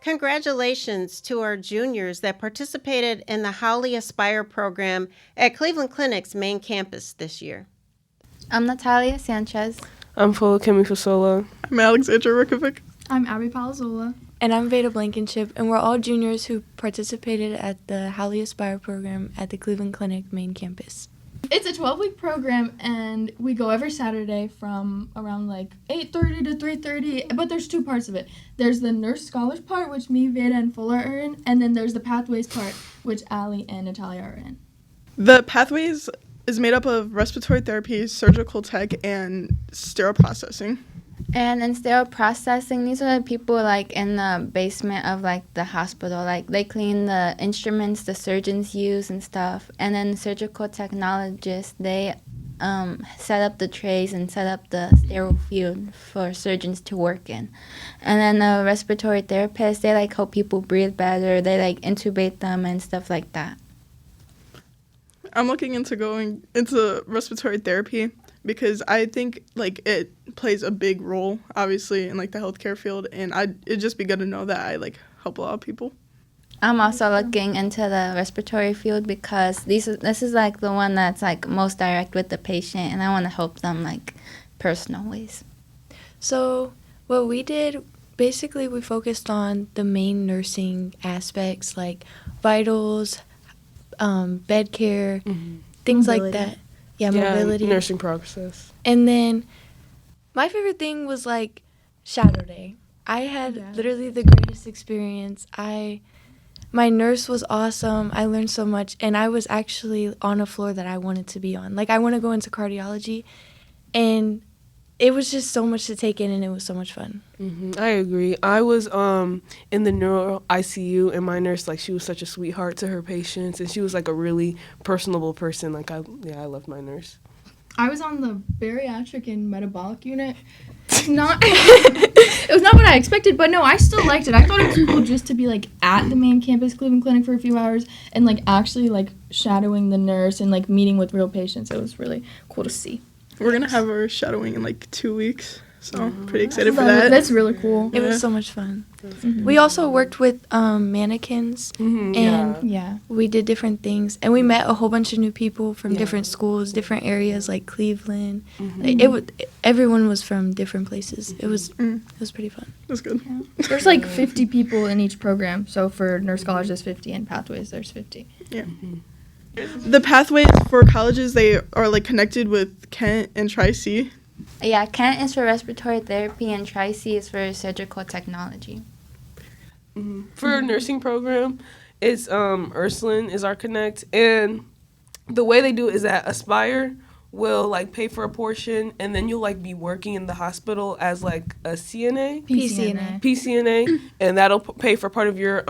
Congratulations to our juniors that participated in the Howley Aspire program at Cleveland Clinic's main campus this year. I'm Natalia Sanchez. I'm Folakemi Fasola. I'm Alexandra Hricovec. I'm Palazzola. And I'm Vada Blankenship, and we're all juniors who participated at the Howley Aspire program at the Cleveland Clinic main campus. It's a 12-week program, and we go every Saturday from around 8:30 to 3:30, but there's two parts of it. There's the nurse scholars part, which me, Veda, and Fuller are in, and then there's the pathways part, which Ali and Natalia are in. The pathways is made up of respiratory therapy, surgical tech, and sterile processing. And in sterile processing, these are the people in the basement of the hospital. They clean the instruments the surgeons use and stuff. And then surgical technologists, they set up the trays and set up the sterile field for surgeons to work in. And then the respiratory therapists, they help people breathe better. They intubate them and stuff like that. I'm looking into going into respiratory therapy because I think it plays a big role, obviously, in the healthcare field, and it'd just be good to know that I help a lot of people. I'm also looking into the respiratory field because this is the one that's most direct with the patient, and I want to help them personal ways. So what we did, basically we focused on the main nursing aspects like vitals, bed care, things Mobility. like that. Yeah, mobility. Nursing process. And then my favorite thing was shadow day. I had literally the greatest experience. My nurse was awesome. I learned so much, and I was actually on a floor that I wanted to be on. I want to go into cardiology, and it was just so much to take in, and it was so much fun. I agree. I was in the neuro ICU, and my nurse, she was such a sweetheart to her patients, and she was a really personable person. I loved my nurse. I was on the bariatric and metabolic unit. It was not what I expected, but no, I still liked it. I thought it was cool just to be at the main campus Cleveland Clinic for a few hours and actually shadowing the nurse and meeting with real patients. It was really cool to see. We're going to have our shadowing in 2 weeks, so pretty excited for that. That's really cool. It was so much fun. We also worked with mannequins, and we did different things, and we met a whole bunch of new people from different schools, different areas like Cleveland. Everyone was from different places. It was pretty fun. That's good. Yeah. There's 50 people in each program, so for nurse scholars there's 50 and pathways there's 50. Yeah. The pathways for colleges, they are connected with Kent and Tri-C. Yeah, Kent is for respiratory therapy and Tri-C is for surgical technology. For our nursing program, it's Ursuline is our connect, and the way they do it is that Aspire will pay for a portion, and then you'll be working in the hospital as a CNA, PCNA, and that'll pay for part of your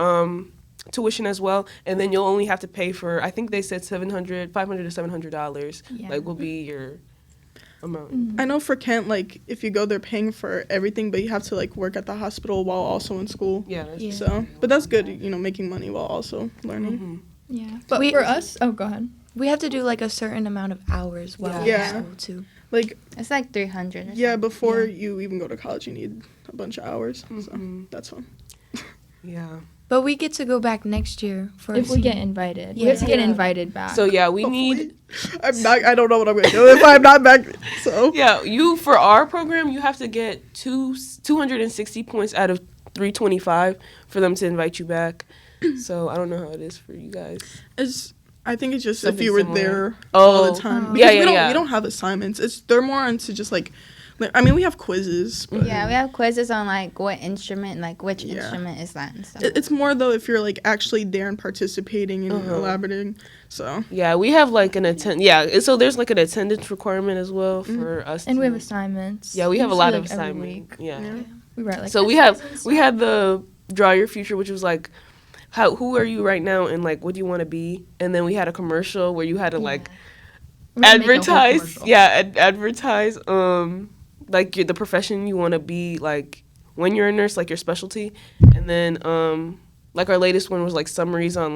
tuition as well, and then you'll only have to pay for, I think they said $500 to $700 will be your amount. I know for Kent, if you go, they're paying for everything, but you have to work at the hospital while also in school. But that's good, making money while also learning. Yeah, but for us, go ahead. We have to do a certain amount of hours while in school too. It's 300 or something. Before you even go to college, you need a bunch of hours, so that's fun. Yeah. But we get to go back next year if we get invited. We have to get invited back. So we need. I don't know what I'm going to do if I'm not back. So for our program, you have to get 260 points out of 325 for them to invite you back. So I don't know how it is for you guys. I think it's just something if you were similar. there all the time. Because we don't have assignments. They're more into just we have quizzes. But we have quizzes on what instrument, which instrument is that and stuff. It's more though if you're actually there and participating and elaborating. So we have an so there's an attendance requirement as well for us. And we have assignments. Yeah, we have a lot of assignments. Yeah. We write so we had the Draw Your Future, which was who are you right now and what do you want to be? And then we had a commercial where you had to advertise. Advertise the profession you want to be when you're a nurse, your specialty. And then our latest one was summaries on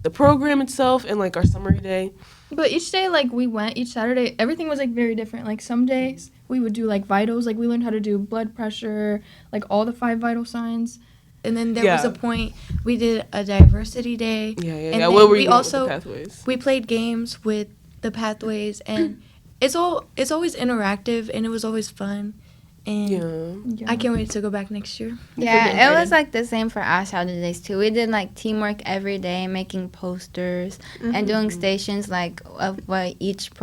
the program itself and our summary day. But each day we went each Saturday, everything was very different. Some days we would do vitals, we learned how to do blood pressure, all the 5 vital signs. And then there Yeah. was a point we did a diversity day. Yeah. And Where then were we you going also- with the pathways? We played games with the pathways, and it's always interactive, and it was always fun. And Yeah. I can't wait to go back next year. Yeah, it was like the same for our Saturday days too. We did like teamwork every day, making posters and doing stations like of what each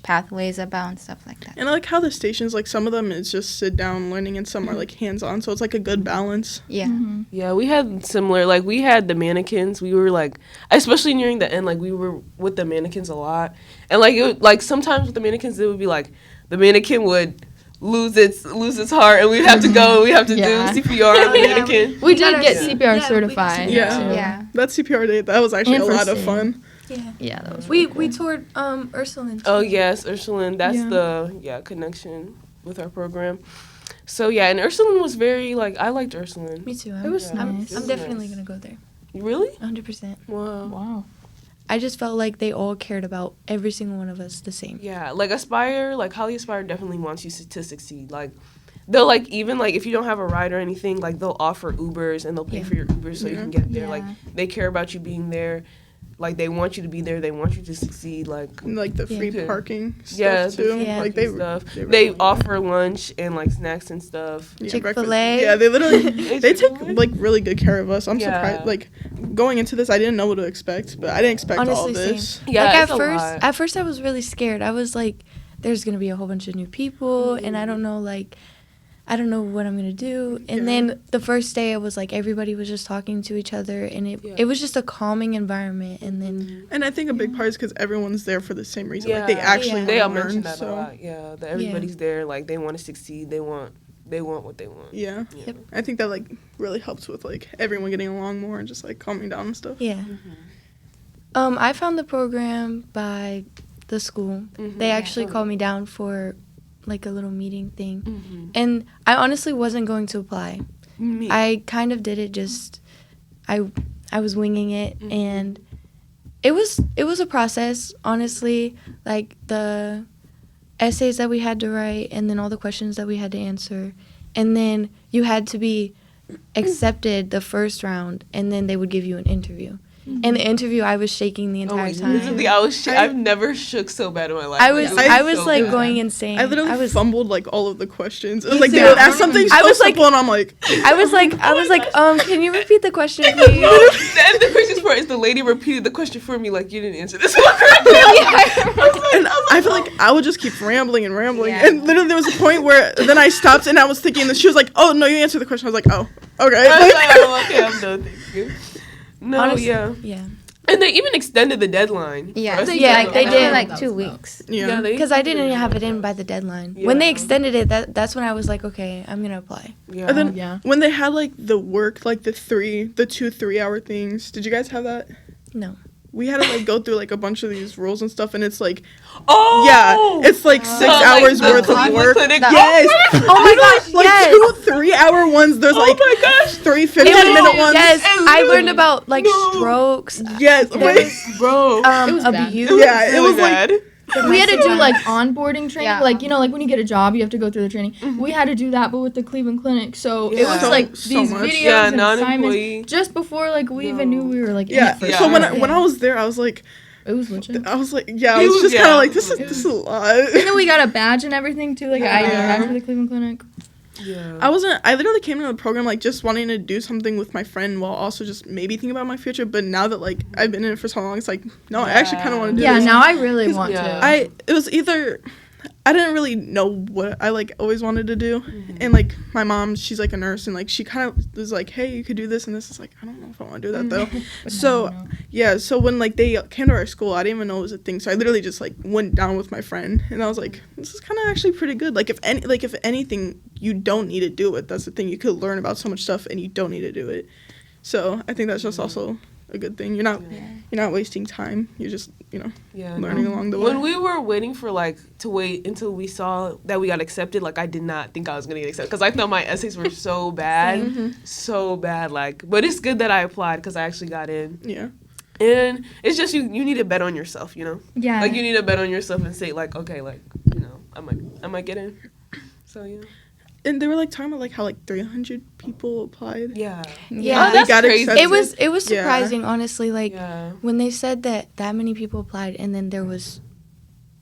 pathway is about and stuff like that. And I like how the stations, like some of them is just sit down learning and some are like hands on, so it's like a good balance. Yeah. Yeah, we had similar, like, we had the mannequins. We were, like, especially nearing the end, like, we were with the mannequins a lot. And, like, sometimes with the mannequins, it would be, like, the mannequin would lose its heart, and we'd have to go, we have to Yeah. do CPR on the mannequin. We did get Yeah. CPR Yeah, we certified. did Yeah. too. Yeah. That CPR day, that was actually And a lot first of aid. fun. Yeah. Yeah, that was We really cool. toured Ursuline. Oh, yes, Ursuline. That's Yeah. the connection with our program. So, yeah, and Ursuline was very, like, I liked Ursuline. Me too. It was I'm nice. definitely going to go there. Really? 100%. Wow. Wow. I just felt like they all cared about every single one of us the same. Yeah, like Aspire, like Howley Aspire definitely wants you to succeed. Like, they'll, like, even, like, if you don't have a ride or anything, like, they'll offer Ubers and they'll pay for your Ubers so you can get there. Like, they care about you being there. Like, they want you to be there. They want you to succeed. Like, And, like the free Yeah. parking stuff yeah, too. Yeah. Like stuff. they They really- offer lunch and, like, snacks and stuff. yeah, Chick-fil-A. breakfast. Yeah, they literally they take Chick-fil-A? like really good care of us. I'm Yeah. surprised. Like going into this, I didn't know what to expect, but I didn't expect all Honestly, this. Yeah, like it's a lot. at first I was really scared. I was like, there's gonna be a whole bunch of new people, and I don't know what I'm gonna do. And Yeah. then the first day, it was like everybody was just talking to each other, and it was just a calming environment. And then And I think a big part is because everyone's there for the same reason. Like they Yeah. actually They all wanna learn. mention that So a lot. Yeah, that everybody's there. Like, they want to succeed. They want what they want. yeah, Yep. I think that like really helps with like everyone getting along more and just like calming down and stuff. yeah, I found the program by the school. They actually called me down for like a little meeting thing, and I honestly wasn't going to apply. Me. I kind of did it just I was winging it, and it was a process, honestly, like the essays that we had to write and then all the questions that we had to answer, and then you had to be accepted the first round, and then they would give you an interview. In the interview, I was shaking the entire time. Literally, I've never shook so bad in my life. I was so like bad. going insane. I literally fumbled like all of the questions. It was Me like they too. would ask something I so was like- simple, and I'm like, I was like, can you repeat the question, please? The craziest part is the lady repeated the question for me, like, you didn't answer this one correctly. and I feel like I would just keep rambling and rambling. And literally, there was a point where then I stopped and I was thinking that she was like, "Oh no, you answered the question." I was like, "Oh, okay." Okay, I'm done. Thank you. No, Honestly, yeah. yeah. And they even extended the deadline. Yeah, for us to Yeah, go. they I did. like 2 weeks. Yeah. Because I didn't have it in by the deadline. When they Yeah. extended it, that's when I was like, okay, I'm gonna apply. Yeah. And then Yeah. when they had like the work, like the 2 3-hour things, did you guys have that? No. We had to like go through like a bunch of these rules and stuff, and it's like, Oh! yeah, it's like 6 Like hours the worth of Cleveland work. Clinic. Yes. Oh my gosh, Like yes. 2 3-hour ones. There's like my gosh. 3 It 15-minute was- ones. yes, And I literally- learned about like No. strokes, Yes. Wait. Bro. It was bad. abuse. Yeah, it really was like bad. We had to do like onboarding training, Yeah. like like when you get a job, you have to go through the training. We had to do that, but with the Cleveland Clinic, so it Yeah. was So- like so these much. videos Yeah, and non-employee. assignments just before like we even knew we were like in yeah. it for Yeah. So sure. when I was there, I was like, It was legit. I was like, yeah, I It was was- just kind yeah. of like, this is a lot. And then we got a badge and everything too, like an ID badge for the Cleveland Clinic. Yeah. I literally came into the program like just wanting to do something with my friend while also just maybe thinking about my future. But now that like I've been in it for so long, it's like, no, I actually kind of want to do Yeah, this. now I really want Yeah. to. It was either I didn't really know what I like always wanted to do, and like my mom, she's like a nurse, and like she kind of was like, hey, you could do this and this. It's like, I don't know if I want to do that though. So yeah, so when like they came to our school, I didn't even know it was a thing. So I literally just like went down with my friend, and I was like, this is kind of actually pretty good. Like if anything, you don't need to do it. That's the thing. You could learn about so much stuff, and you don't need to do it. So I think that's just also a good thing. You're not wasting time. You're just learning along the way. When we were waiting for to wait until we saw that we got accepted, I did not think I was gonna get accepted because I thought my essays were so bad, so bad. But it's good that I applied because I actually got in. Yeah. And it's just you need to bet on yourself, Yeah. you need to bet on yourself and say okay, I might get in. So yeah. And they were like talking about like how like 300 people applied. Yeah. Yeah. Oh, that's got crazy. accepted. It was Yeah. surprising, honestly. Like Yeah. when they said that many people applied, and then there was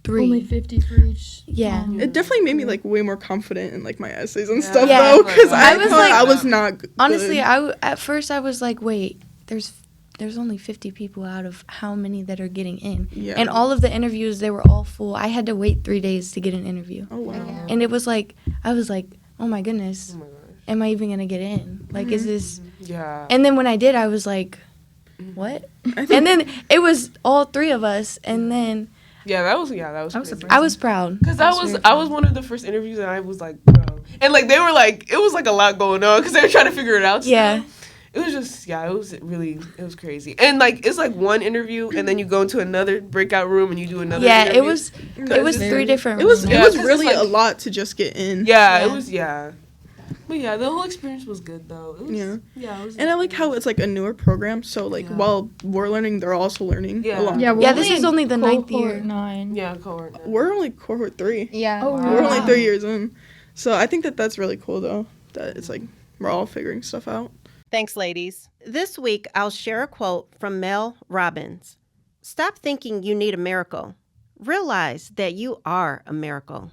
3. Only 50 for each. Yeah. It definitely made me like way more confident in like my essays and Yeah. stuff Yeah. though, because I I was thought like- I was not good. Honestly, at first I was like, wait, there's only 50 people out of how many that are getting in, Yeah. and all of the interviews, they were all full. I had to wait 3 days to get an interview, Oh wow. and it was like I was like, oh my goodness, Oh my gosh. am I even gonna get in? Like, is this? Yeah. And then when I did, I was like, what? I think And then it was all 3 of us, and then That was crazy. I was proud. Because very I was one of the first interviews, and I was like, bro. And like they were like, it was like a lot going on because they were trying to figure it out. Yeah. Still. It was just it was crazy. And like it's like one interview, and then you go into another breakout room and you do another. Yeah, interview. it was 3 different. it was rooms. Yeah, it was 'cause really it's like- a lot to just get in. Yeah, it Yeah. was But yeah, the whole experience was good though. It was, Yeah. Yeah. It was And I like how it's like a newer program, so like Yeah. while we're learning, they're also learning. Yeah. along. Yeah, Yeah, this is only the 9th cohort year. 9. Yeah, cohort. We're only cohort 3. Yeah. Oh, We're only wow. 3 years in, so I think that's really cool though. That it's like we're all figuring stuff out. Thanks, ladies. This week, I'll share a quote from Mel Robbins. Stop thinking you need a miracle. Realize that you are a miracle.